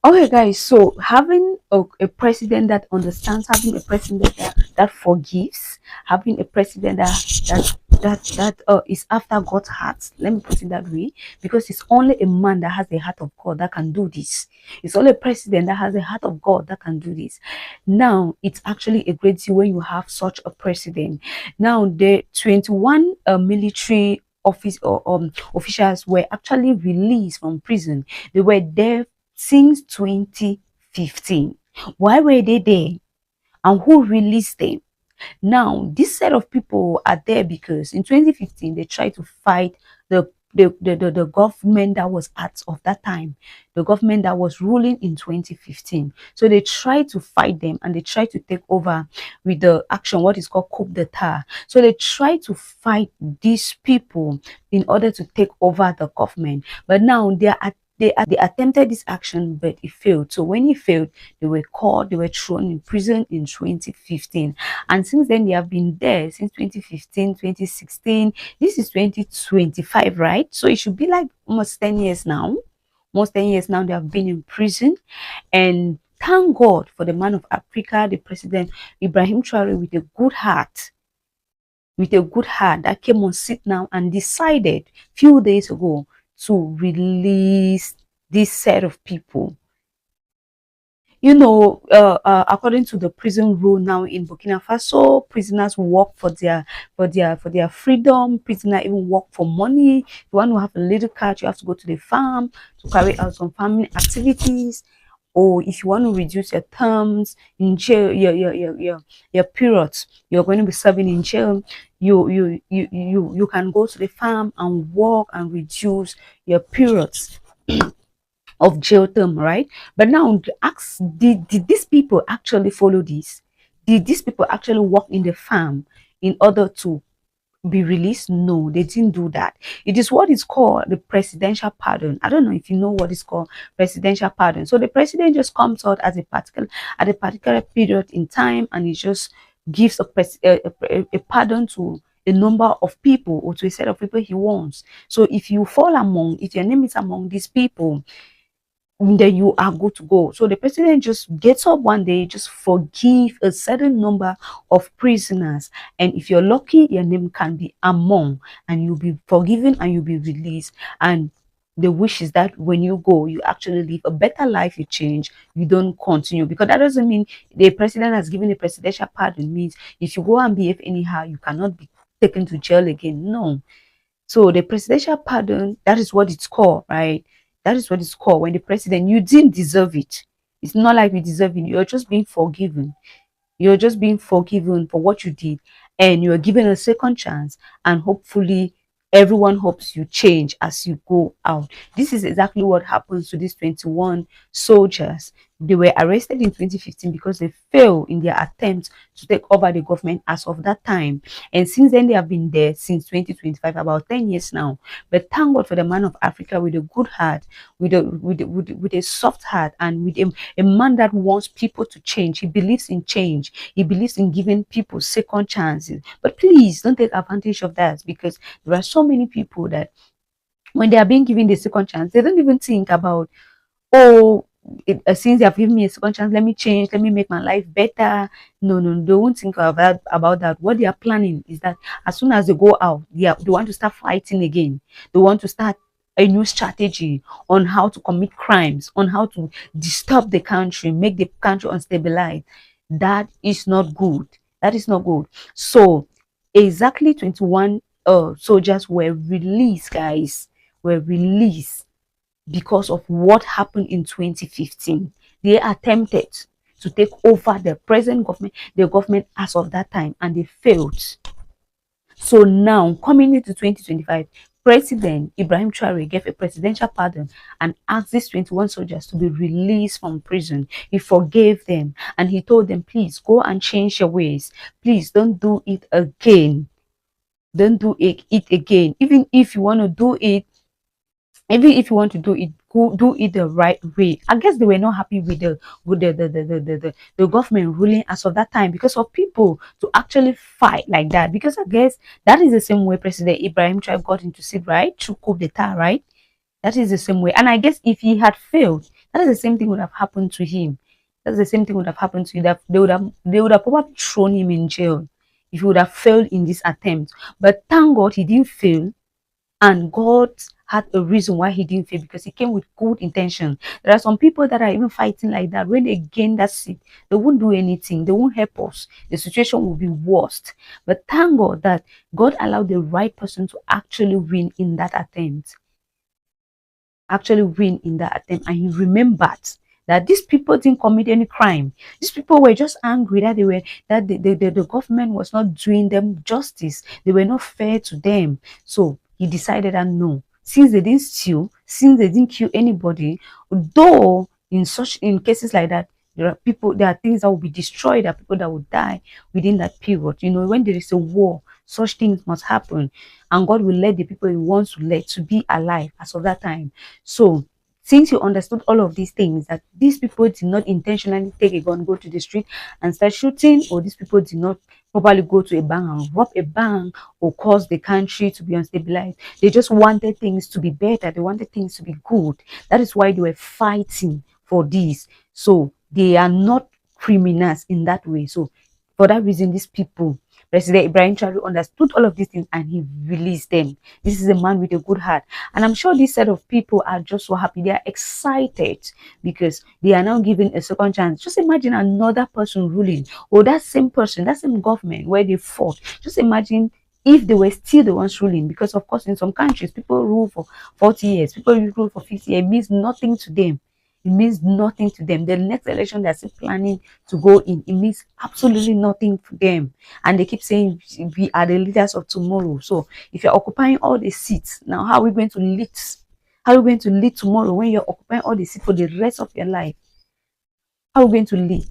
Okay, guys, so having a president that understands, having a president that forgives, having a president that is after God's heart, let me put it that way, because it's only a man that has the heart of God that can do this. It's only a president that has the heart of God that can do this. Now, it's actually a great deal when you have such a president. Now, the 21 military officials were actually released from prison. They were there since 2015. Why were they there? And who released them? Now, this set of people are there because in 2015 they tried to fight the government that was at of that time, the government that was ruling in 2015. So they tried to fight them and they tried to take over with the action, what is called coup d'etat. So they tried to fight these people in order to take over the government. But now they attempted this action, but it failed. So when it failed, they were caught, they were thrown in prison in 2015. And since then, they have been there since 2015, 2016. This is 2025, right? So it should be like almost 10 years now. Almost 10 years now, they have been in prison. And thank God for the man of Africa, the president, Ibrahim Traoré, with a good heart that came on sit now and decided few days ago to release this set of people. You know, according to the prison rule now in Burkina Faso, prisoners work for their freedom. Prisoners even work for money. If you want to have a little catch, you have to go to the farm to carry out some farming activities. Or if you want to reduce your terms in jail, your periods you're going to be serving in jail, you can go to the farm and work and reduce your periods of jail term, right? But now ask, did these people actually follow this? Did these people actually work in the farm in order to be released? No, they didn't do that. It is what is called the presidential pardon. I don't know if you know what is called presidential pardon. So the president just comes out at a particular period in time, and he just gives a pardon to a number of people or to a set of people he wants. So if your name is among these people, then you are good to go. So the president just gets up one day, just forgive a certain number of prisoners, and if you're lucky, your name can be among, and you'll be forgiven and you'll be released. And the wish is that when you go, you actually live a better life, you change, you don't continue, because that doesn't mean the president has given a presidential pardon means if you go and behave anyhow, you cannot be taken to jail again. No. So the presidential pardon, that is what it's called, right? That is what it's called. When the president, you didn't deserve it. It's not like you deserve it. You're just being forgiven. You're just being forgiven for what you did. And you're given a second chance. And hopefully everyone hopes you change as you go out. This is exactly what happens to these 21 soldiers. They were arrested in 2015 because they failed in their attempt to take over the government as of that time. And since then, they have been there since 2025, about 10 years now. But thank God for the man of Africa with a good heart, with a soft heart, and with a man that wants people to change. He believes in change. He believes in giving people second chances. But please don't take advantage of that, because there are so many people that when they are being given the second chance, they don't even think about, oh, since they have given me a second chance, let me change, let me make my life better. No, no, they won't think about that. What they are planning is that as soon as they go out, they want to start fighting again. They want to start a new strategy on how to commit crimes, on how to disturb the country, make the country unstabilized. That is not good. That is not good. So exactly 21 soldiers were released, guys, were released because of what happened in 2015. They attempted to take over the present government, the government as of that time, and they failed. So now, coming into 2025, President Ibrahim Traoré gave a presidential pardon and asked these 21 soldiers to be released from prison. He forgave them and he told them, please go and change your ways. Please don't do it again. Don't do it again. Even if you want to do it, even if you want to do it, go do it the right way. I guess they were not happy with the government ruling as of that time, because of people to actually fight like that. Because I guess that is the same way President Ibrahim Traoré got into seat, right? Through coup d'etat, right? That is the same way. And I guess if he had failed, That is the same thing would have happened to him. That's the same thing would have happened to you. That they would have probably thrown him in jail if he would have failed in this attempt. But thank God he didn't fail, and God had a reason why he didn't fail, because he came with good intention. There are some people that are even fighting like that. When they gain that seat, they won't do anything, they won't help us. The situation will be worst. But thank God that God allowed the right person to actually win in that attempt. And he remembered that these people didn't commit any crime. These people were just angry that the government was not doing them justice. They were not fair to them. So he decided that no, since they didn't steal, since they didn't kill anybody, though in cases like that, there are things that will be destroyed, there are people that will die within that period. When there is a war, such things must happen, and God will let the people he wants to let to be alive as of that time. So since you understood all of these things, that these people did not intentionally take a gun, go to the street and start shooting, or these people did not probably go to a bank and rob a bank or cause the country to be unstabilized. They just wanted things to be better. They wanted things to be good. That is why they were fighting for this. So they are not criminals in that way. So for that reason, these people, President Ibrahim Traoré, understood all of these things and he released them. This is a man with a good heart. And I'm sure this set of people are just so happy. They are excited because they are now given a second chance. Just imagine another person ruling, or that same person, that same government where they fought. Just imagine if they were still the ones ruling, because of course in some countries people rule for 40 years, people rule for 50 years. It means nothing to them. It means nothing to them. The next election they're still planning to go in, it means absolutely nothing to them. And they keep saying we are the leaders of tomorrow. So if you're occupying all the seats, now how are we going to lead? How are we going to lead tomorrow when you're occupying all the seats for the rest of your life? How are we going to lead?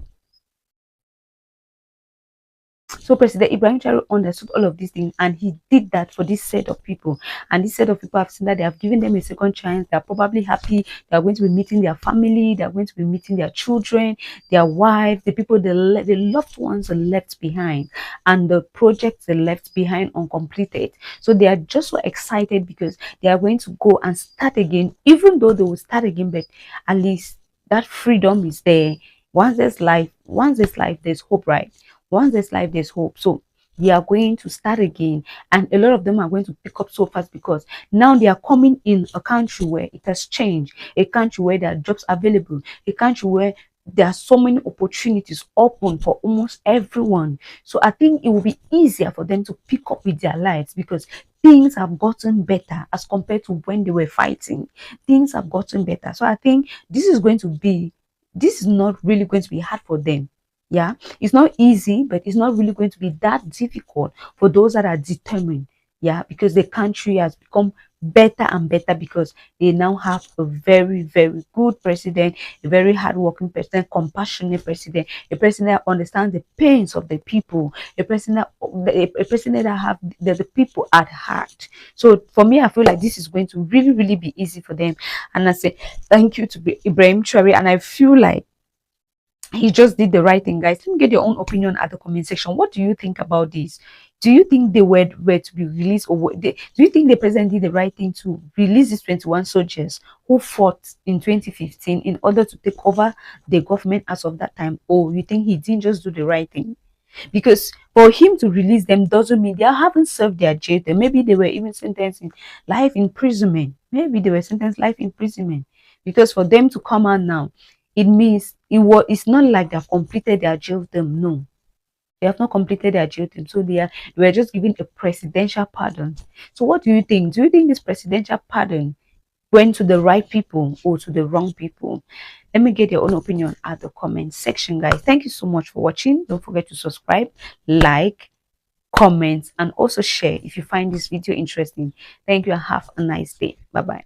So President Ibrahim Traoré understood all of these things, and he did that for this set of people. And this set of people have seen that they have given them a second chance. They are probably happy. They are going to be meeting their family. They are going to be meeting their children, their wives, the people, the loved ones are left behind, and the projects they left behind uncompleted. So they are just so excited because they are going to go and start again, even though they will start again, but at least that freedom is there. Once there's life, there's hope, right? Once there's life, there's hope. So they are going to start again, and a lot of them are going to pick up so fast because now they are coming in a country where it has changed, a country where there are jobs available, a country where there are so many opportunities open for almost everyone. So I think it will be easier for them to pick up with their lives because things have gotten better as compared to when they were fighting. Things have gotten better. So I think this is not really going to be hard for them. Yeah, it's not easy, but it's not really going to be that difficult for those that are determined. Yeah, because the country has become better and better because they now have a very, very good president, a very hardworking president, compassionate president, a president that understands the pains of the people, a president that have the people at heart. So for me, I feel like this is going to really, really be easy for them. And I say thank you to Ibrahim Traoré, and I feel like he just did the right thing. Guys, let me get your own opinion at the comment section. What do you think about this? Do you think they were to be released, or do you think the president did the right thing to release these 21 soldiers who fought in 2015 in order to take over the government as of that time, or you think he didn't just do the right thing? Because for him to release them doesn't mean they haven't served their jail. Maybe they were even sentenced in life imprisonment. Maybe they were sentenced life imprisonment. Because for them to come out now, it means it's not like they've completed their jail term. No, they have not completed their jail term. So they were just given a presidential pardon. So what do you think? Do you think this presidential pardon went to the right people or to the wrong people? Let me get your own opinion at the comment section, guys. Thank you so much for watching. Don't forget to subscribe, like, comment, and also share if you find this video interesting. Thank you and have a nice day. Bye bye.